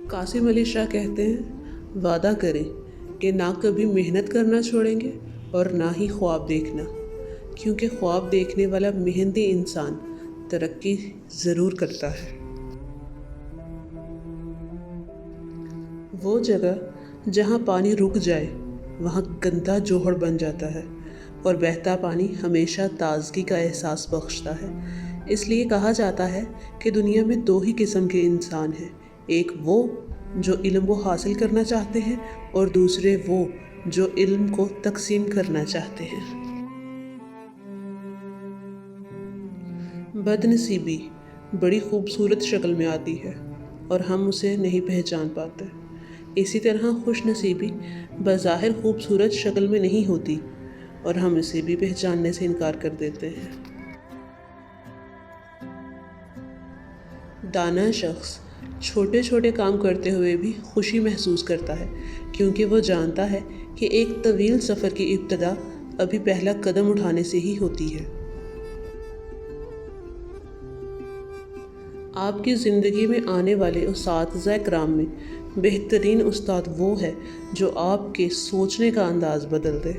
قاسم علی شاہ کہتے ہیں، وعدہ کریں کہ نہ کبھی محنت کرنا چھوڑیں گے اور نہ ہی خواب دیکھنا، کیونکہ خواب دیکھنے والا محنتی انسان ترقی ضرور کرتا ہے۔ وہ جگہ جہاں پانی رک جائے وہاں گندا جوہر بن جاتا ہے، اور بہتا پانی ہمیشہ تازگی کا احساس بخشتا ہے۔ اس لیے کہا جاتا ہے کہ دنیا میں دو ہی قسم کے انسان ہیں، ایک وہ جو علم کو حاصل کرنا چاہتے ہیں اور دوسرے وہ جو علم کو تقسیم کرنا چاہتے ہیں۔ بد نصیبی بڑی خوبصورت شکل میں آتی ہے اور ہم اسے نہیں پہچان پاتے۔ اسی طرح خوش نصیبی بظاہر خوبصورت شکل میں نہیں ہوتی اور ہم اسے بھی پہچاننے سے انکار کر دیتے ہیں۔ دانا شخص چھوٹے چھوٹے کام کرتے ہوئے بھی خوشی محسوس کرتا ہے، کیونکہ وہ جانتا ہے کہ ایک طویل سفر کی ابتدا ابھی پہلا قدم اٹھانے سے ہی ہوتی ہے۔ آپ کی زندگی میں آنے والے اساتذہ کرام میں بہترین استاد وہ ہے جو آپ کے سوچنے کا انداز بدل دے۔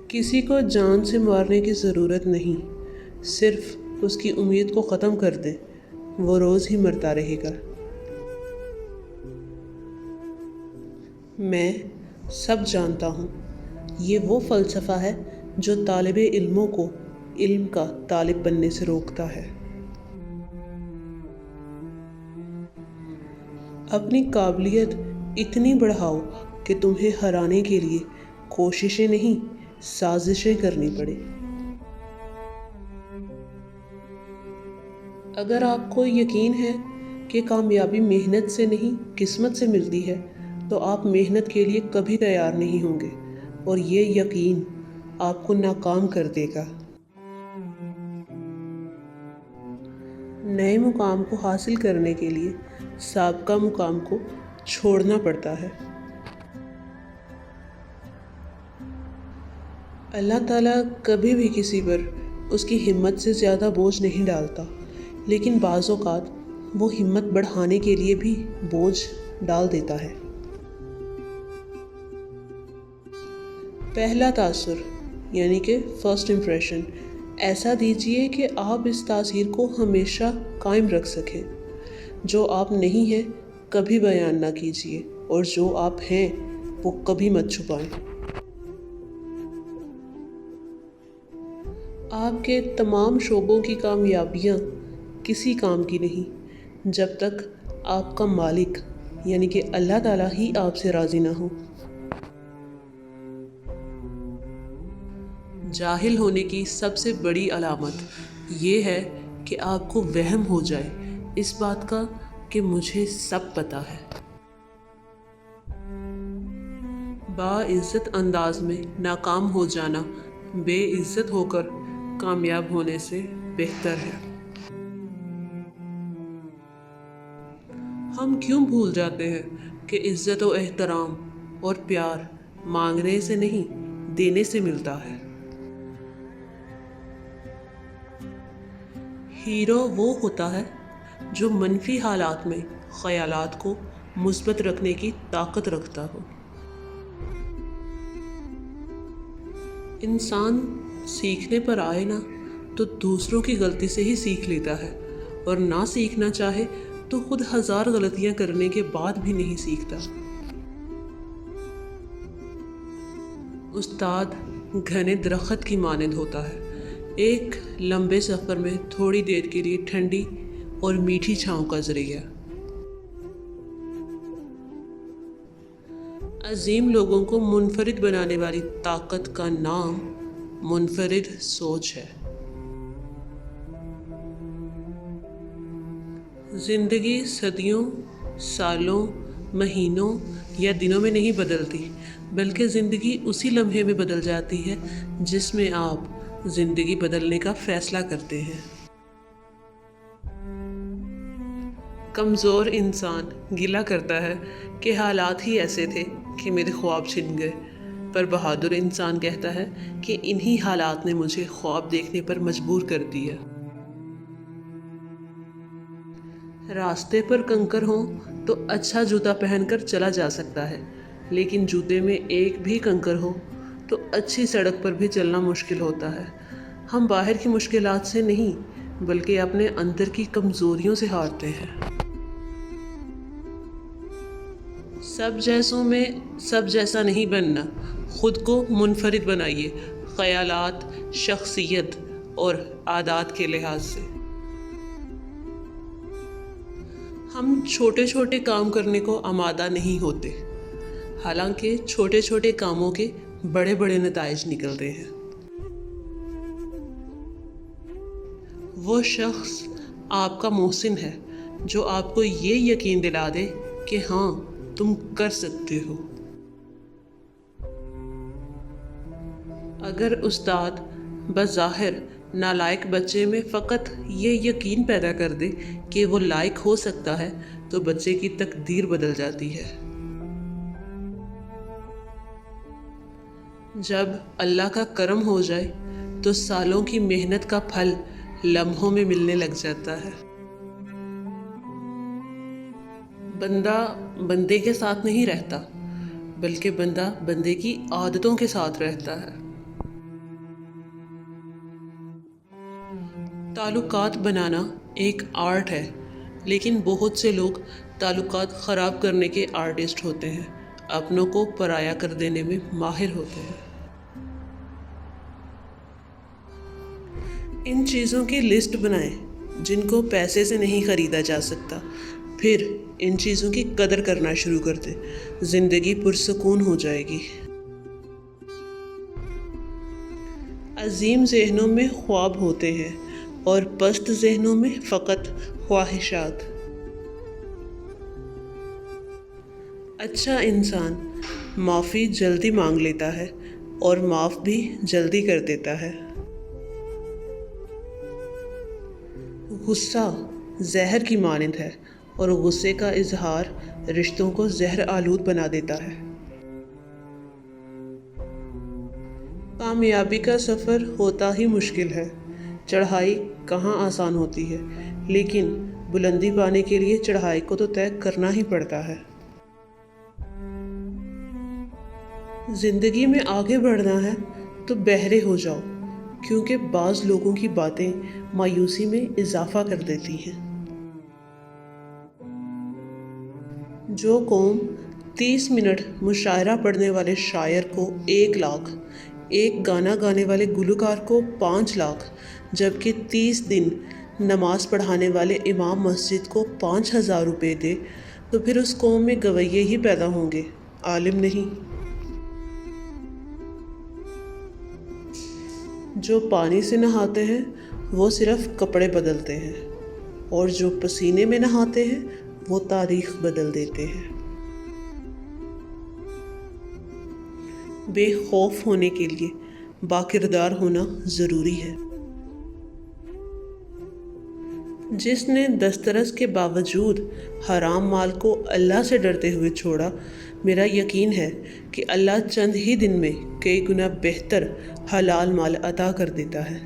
کسی کو جان سے مارنے کی ضرورت نہیں، صرف اس کی امید کو ختم کر دیں، وہ روز ہی مرتا رہے گا۔ میں سب جانتا ہوں، یہ وہ فلسفہ ہے جو طالب علموں کو علم کا طالب بننے سے روکتا ہے۔ اپنی قابلیت اتنی بڑھاؤ کہ تمہیں ہرانے کے لیے کوششیں نہیں، سازشیں کرنی پڑے۔ اگر آپ کو یقین ہے کہ کامیابی محنت سے نہیں قسمت سے ملتی ہے تو آپ محنت کے لیے کبھی تیار نہیں ہوں گے، اور یہ یقین آپ کو ناکام کر دے گا۔ نئے مقام کو حاصل کرنے کے لیے سابقہ مقام کو چھوڑنا پڑتا ہے۔ اللہ تعالیٰ کبھی بھی کسی پر اس کی ہمت سے زیادہ بوجھ نہیں ڈالتا، لیکن بعض اوقات وہ ہمت بڑھانے کے لیے بھی بوجھ ڈال دیتا ہے۔ پہلا تاثر یعنی کہ فرسٹ امپریشن ایسا دیجیے کہ آپ اس تاثیر کو ہمیشہ قائم رکھ سکیں۔ جو آپ نہیں ہیں کبھی بیان نہ کیجیے، اور جو آپ ہیں وہ کبھی مت چھپائیں۔ آپ کے تمام شعبوں کی کامیابیاں کسی کام کی نہیں جب تک آپ کا مالک یعنی کہ اللہ تعالیٰ ہی آپ سے راضی نہ ہو۔ جاہل ہونے کی سب سے بڑی علامت یہ ہے کہ آپ کو وہم ہو جائے اس بات کا کہ مجھے سب پتہ ہے۔ باعزت انداز میں ناکام ہو جانا بے عزت ہو کر کامیاب ہونے سے بہتر ہے۔ ہم کیوں بھول جاتے ہیں کہ عزت و احترام اور پیار مانگنے سے نہیں دینے سے ملتا ہے۔ ہیرو وہ ہوتا ہے جو منفی حالات میں خیالات کو مثبت رکھنے کی طاقت رکھتا ہو۔ انسان سیکھنے پر آئے نا تو دوسروں کی غلطی سے ہی سیکھ لیتا ہے، اور نہ سیکھنا چاہے تو خود ہزار غلطیاں کرنے کے بعد بھی نہیں سیکھتا۔ استاد گھنے درخت کی مانند ہوتا ہے، ایک لمبے سفر میں تھوڑی دیر کے لیے ٹھنڈی اور میٹھی چھاؤں کا ذریعہ۔ عظیم لوگوں کو منفرد بنانے والی طاقت کا نام منفرد سوچ ہے۔ زندگی صدیوں، سالوں، مہینوں یا دنوں میں نہیں بدلتی، بلکہ زندگی اسی لمحے میں بدل جاتی ہے جس میں آپ زندگی بدلنے کا فیصلہ کرتے ہیں۔ کمزور انسان گلہ کرتا ہے کہ حالات ہی ایسے تھے کہ میرے خواب چھن گئے، پر بہادر انسان کہتا ہے کہ انہی حالات نے مجھے خواب دیکھنے پر مجبور کر دیا۔ راستے پر کنکر ہوں تو اچھا جوتا پہن کر چلا جا سکتا ہے، لیکن جوتے میں ایک بھی کنکر ہو تو اچھی سڑک پر بھی چلنا مشکل ہوتا ہے۔ ہم باہر کی مشکلات سے نہیں بلکہ اپنے اندر کی کمزوریوں سے ہارتے ہیں۔ سب جیسوں میں سب جیسا نہیں بننا، خود کو منفرد بنائیے، خیالات، شخصیت اور عادات کے لحاظ سے۔ ہم چھوٹے چھوٹے کام کرنے کو آمادہ نہیں ہوتے، حالانکہ چھوٹے چھوٹے کاموں کے بڑے بڑے نتائج نکلتے ہیں۔ وہ شخص آپ کا محسن ہے جو آپ کو یہ یقین دلا دے کہ ہاں تم کر سکتے ہو۔ اگر استاد بظاہر نالائق بچے میں فقط یہ یقین پیدا کر دے کہ وہ لائق ہو سکتا ہے تو بچے کی تقدیر بدل جاتی ہے۔ جب اللہ کا کرم ہو جائے تو سالوں کی محنت کا پھل لمحوں میں ملنے لگ جاتا ہے۔ بندہ بندے کے ساتھ نہیں رہتا بلکہ بندہ بندے کی عادتوں کے ساتھ رہتا ہے۔ تعلقات بنانا ایک آرٹ ہے، لیکن بہت سے لوگ تعلقات خراب کرنے کے آرٹسٹ ہوتے ہیں، اپنوں کو پرایا کر دینے میں ماہر ہوتے ہیں۔ ان چیزوں کی لسٹ بنائیں جن کو پیسے سے نہیں خریدا جا سکتا، پھر ان چیزوں کی قدر کرنا شروع کر دیں، زندگی پرسکون ہو جائے گی۔ عظیم ذہنوں میں خواب ہوتے ہیں اور پست ذہنوں میں فقط خواہشات۔ اچھا انسان معافی جلدی مانگ لیتا ہے اور معاف بھی جلدی کر دیتا ہے۔ غصہ زہر کی مانند ہے اور غصے کا اظہار رشتوں کو زہر آلود بنا دیتا ہے۔ کامیابی کا سفر ہوتا ہی مشکل ہے، چڑھائی کہاں آسان ہوتی ہے، لیکن بلندی پانے کے لیے چڑھائی کو تو طے کرنا ہی پڑتا ہے۔ زندگی میں آگے بڑھنا ہے تو بہرے ہو جاؤ، کیونکہ بعض لوگوں کی باتیں مایوسی میں اضافہ کر دیتی ہیں۔ جو قوم 30 منٹ مشاعرہ پڑھنے والے شاعر کو 1 لاکھ، ایک گانا گانے والے گلوکار کو 5 لاکھ، جبکہ 30 دن نماز پڑھانے والے امام مسجد کو 5,000 روپے دے تو پھر اس قوم میں گویے ہی پیدا ہوں گے، عالم نہیں۔ جو پانی سے نہاتے ہیں وہ صرف کپڑے بدلتے ہیں، اور جو پسینے میں نہاتے ہیں وہ تاریخ بدل دیتے ہیں۔ بے خوف ہونے کے لیے باکردار ہونا ضروری ہے۔ جس نے دسترس کے باوجود حرام مال کو اللہ سے ڈرتے ہوئے چھوڑا، میرا یقین ہے کہ اللہ چند ہی دن میں کئی گنا بہتر حلال مال عطا کر دیتا ہے۔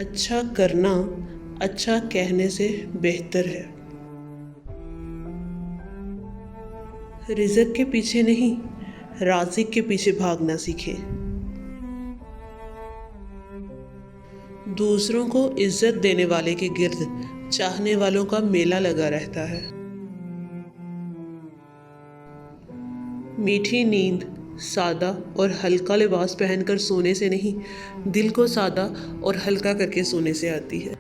اچھا کرنا اچھا کہنے سے بہتر ہے۔ رزق کے پیچھے نہیں، رازق کے پیچھے بھاگنا سیکھیں۔ دوسروں کو عزت دینے والے کے گرد چاہنے والوں کا میلہ لگا رہتا ہے۔ میٹھی نیند سادہ اور ہلکا لباس پہن کر سونے سے نہیں، دل کو سادہ اور ہلکا کر کے سونے سے آتی ہے۔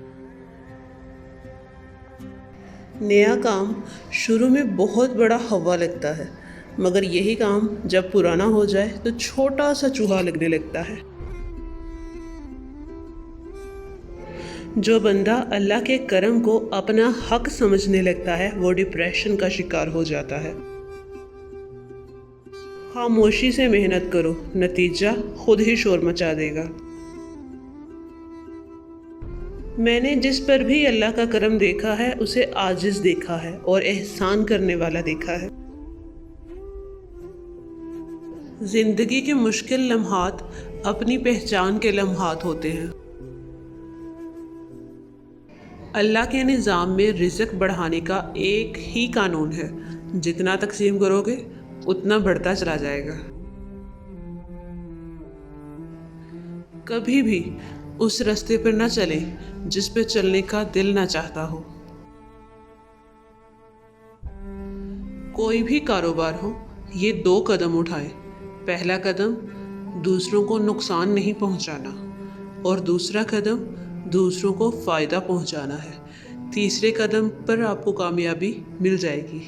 نیا کام شروع میں بہت بڑا ہوا لگتا ہے، مگر یہی کام جب پرانا ہو جائے تو چھوٹا سا چوہا لگنے لگتا ہے۔ جو بندہ اللہ کے کرم کو اپنا حق سمجھنے لگتا ہے وہ ڈپریشن کا شکار ہو جاتا ہے۔ خاموشی سے محنت کرو، نتیجہ خود ہی شور مچا دے گا۔ میں نے جس پر بھی اللہ کا کرم دیکھا ہے اسے عاجز دیکھا ہے اور احسان کرنے والا دیکھا ہے۔ زندگی کے مشکل لمحات اپنی پہچان کے لمحات ہوتے ہیں۔ اللہ کے نظام میں رزق بڑھانے کا ایک ہی قانون ہے، جتنا تقسیم کرو گے اتنا بڑھتا چلا جائے گا۔ کبھی بھی اس راستے پر نہ چلیں جس پہ چلنے کا دل نہ چاہتا ہو۔ کوئی بھی کاروبار ہو، یہ 2 قدم اٹھائیں۔ پہلا قدم دوسروں کو نقصان نہیں پہنچانا، اور دوسرا قدم دوسروں کو فائدہ پہنچانا ہے۔ تیسرے قدم پر آپ کو کامیابی مل جائے گی۔